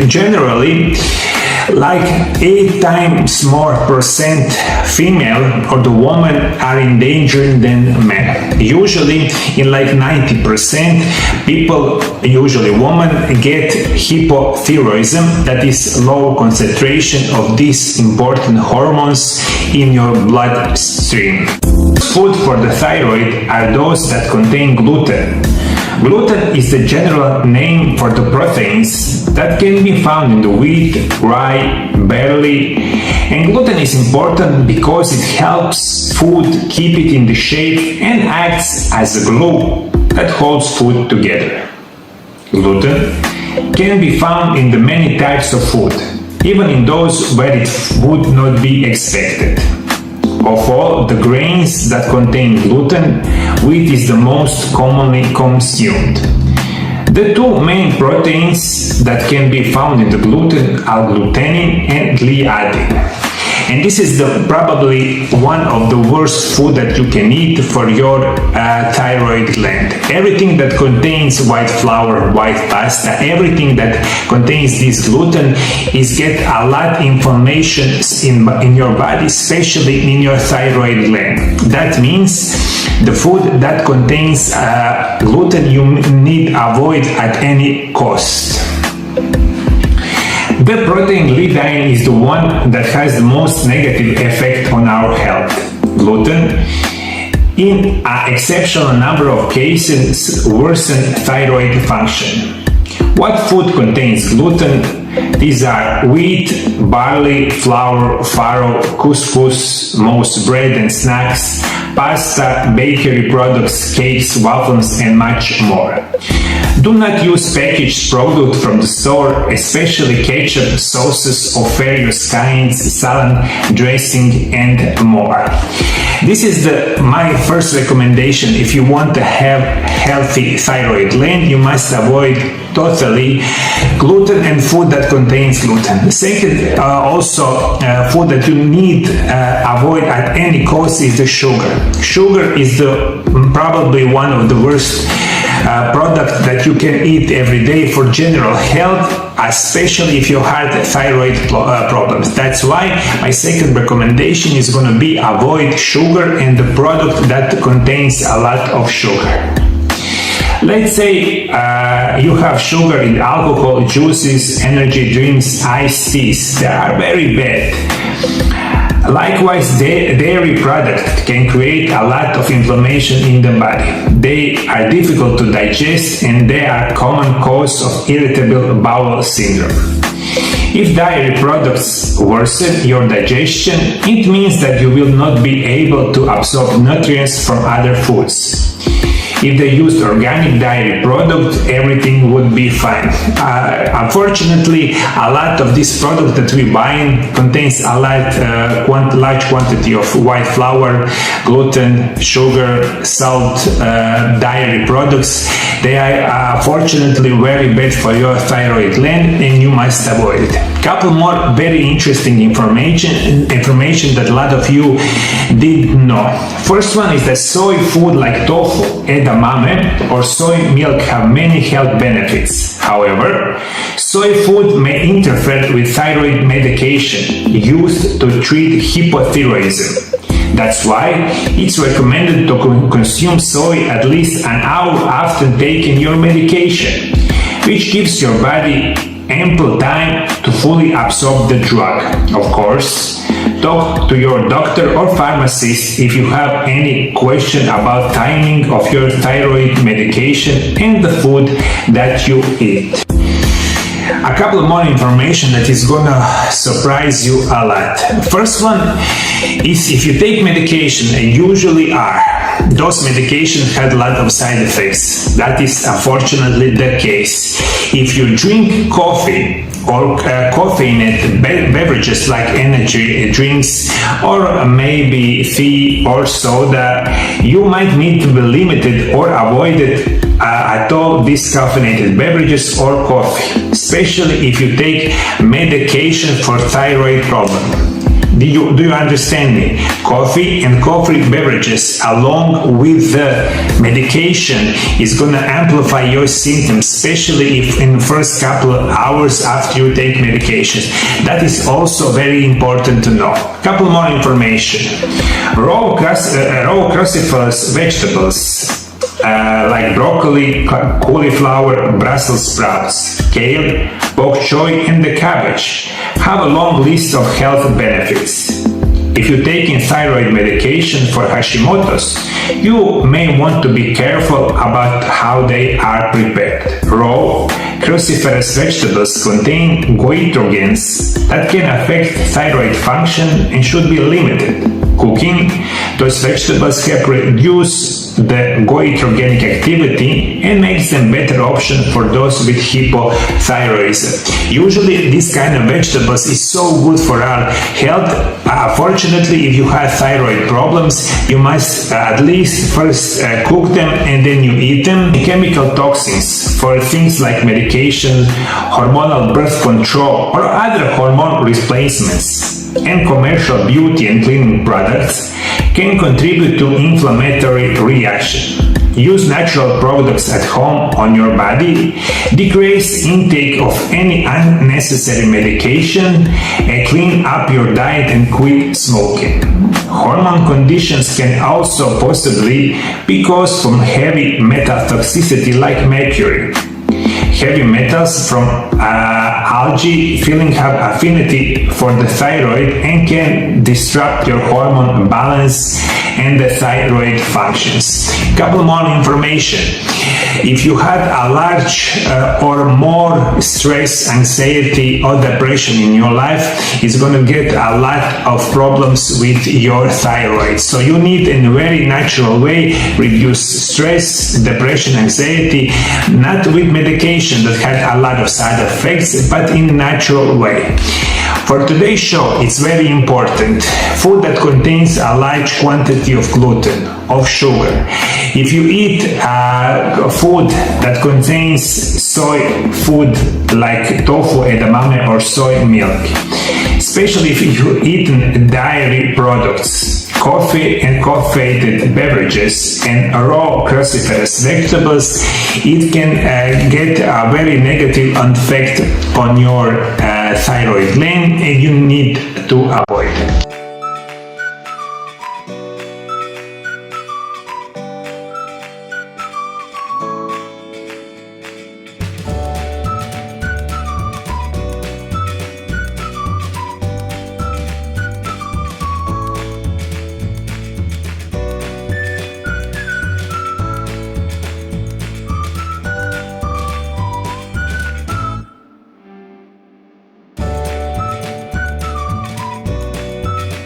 generally like 8 times more percent female or the woman are in danger than men. Usually in like 90% people, usually women, get hypothyroidism, that is low concentration of these important hormones in your bloodstream. Food for the thyroid are those that contain gluten. Gluten is the general name for the proteins that can be found in the wheat, rye, barley, and gluten is important because it helps food keep it in the shape and acts as a glue that holds food together. Gluten can be found in the many types of food, even in those where it would not be expected. Of all the grains that contain gluten, wheat is the most commonly consumed. The two main proteins that can be found in the gluten are glutenin and gliadin. And this is probably one of the worst food that you can eat for your thyroid gland. Everything that contains white flour, white pasta, everything that contains this gluten is get a lot inflammation in your body, especially in your thyroid gland. That means the food that contains gluten you need avoid at any cost. The protein gliadin is the one that has the most negative effect on our health. Gluten, in an exceptional number of cases, worsens thyroid function. What food contains gluten? These are wheat, barley, flour, farro, couscous, most bread and snacks, pasta, bakery products, cakes, waffles, and much more. Do not use packaged product from the store, especially ketchup, sauces of various kinds, salad dressing, and more. This is my first recommendation. If you want to have healthy thyroid gland, you must avoid totally gluten and food that contains gluten. The second food that you need avoid at any cost is the sugar. Sugar is probably one of the worst product that you can eat every day for general health, especially if you have thyroid problems. That's why my second recommendation is going to be avoid sugar and the product that contains a lot of sugar. Let's say you have sugar in alcohol, juices, energy drinks, iced teas. They are very bad. Likewise, dairy products can create a lot of inflammation in the body. They are difficult to digest and they are a common cause of irritable bowel syndrome. If dairy products worsen your digestion, it means that you will not be able to absorb nutrients from other foods. If they used organic dairy product, everything would be fine. Unfortunately, a lot of this product that we buy contains a large quantity of white flour, gluten, sugar, salt, dairy products. They are unfortunately very bad for your thyroid gland and you must avoid it. Couple more very interesting information that a lot of you didn't know. First one is that soy food like tofu, edamame, or soy milk have many health benefits. However, soy food may interfere with thyroid medication used to treat hypothyroidism. That's why it's recommended to consume soy at least an hour after taking your medication, which gives your body ample time to fully absorb the drug. Of course, talk to your doctor or pharmacist if you have any question about timing of your thyroid medication and the food that you eat. A couple more information that is gonna surprise you a lot. First one is if you take medication, and usually those medications had a lot of side effects. That is unfortunately the case. If you drink coffee or caffeinated beverages like energy drinks or maybe tea or soda, you might need to be limited or avoided at all these caffeinated beverages or coffee, especially if you take medication for thyroid problem. Do you understand me? Coffee and coffee beverages along with the medication is going to amplify your symptoms, especially if in the first couple of hours after you take medications. That is also very important to know. Couple more information. Raw cruciferous vegetables like broccoli, cauliflower, Brussels sprouts, kale, bok choy, and the cabbage have a long list of health benefits. If you're taking thyroid medication for Hashimotos, you may want to be careful about how they are prepared. Raw, cruciferous vegetables contain goitrogens that can affect thyroid function and should be limited. Cooking, those vegetables help reduce the goitrogenic activity and makes them better option for those with hypothyroidism. Usually this kind of vegetables is so good for our health. Fortunately, if you have thyroid problems, you must at least first cook them and then you eat them. Chemical toxins for things like medication, hormonal birth control, or other hormone replacements, and commercial beauty and cleaning products can contribute to inflammatory reaction. Use natural products at home on your body, decrease intake of any unnecessary medication, and clean up your diet and quit smoking. Hormone conditions can also possibly be caused from heavy metal toxicity like mercury. Heavy metals from algae filling have affinity for the thyroid and can disrupt your hormone balance and the thyroid functions. Couple more information. If you had a large or more stress, anxiety, or depression in your life, it's going to get a lot of problems with your thyroid. So you need in a very natural way reduce stress, depression, anxiety, not with medication that had a lot of side effects, but in a natural way. For today's show, it's very important. Food that contains a large quantity of gluten, of sugar. If you eat food that contains soy food like tofu, edamame, or soy milk, especially if you eat dairy products, coffee and caffeinated beverages, and raw cruciferous vegetables, it can get a very negative effect on your thyroid gland, and you need to avoid it.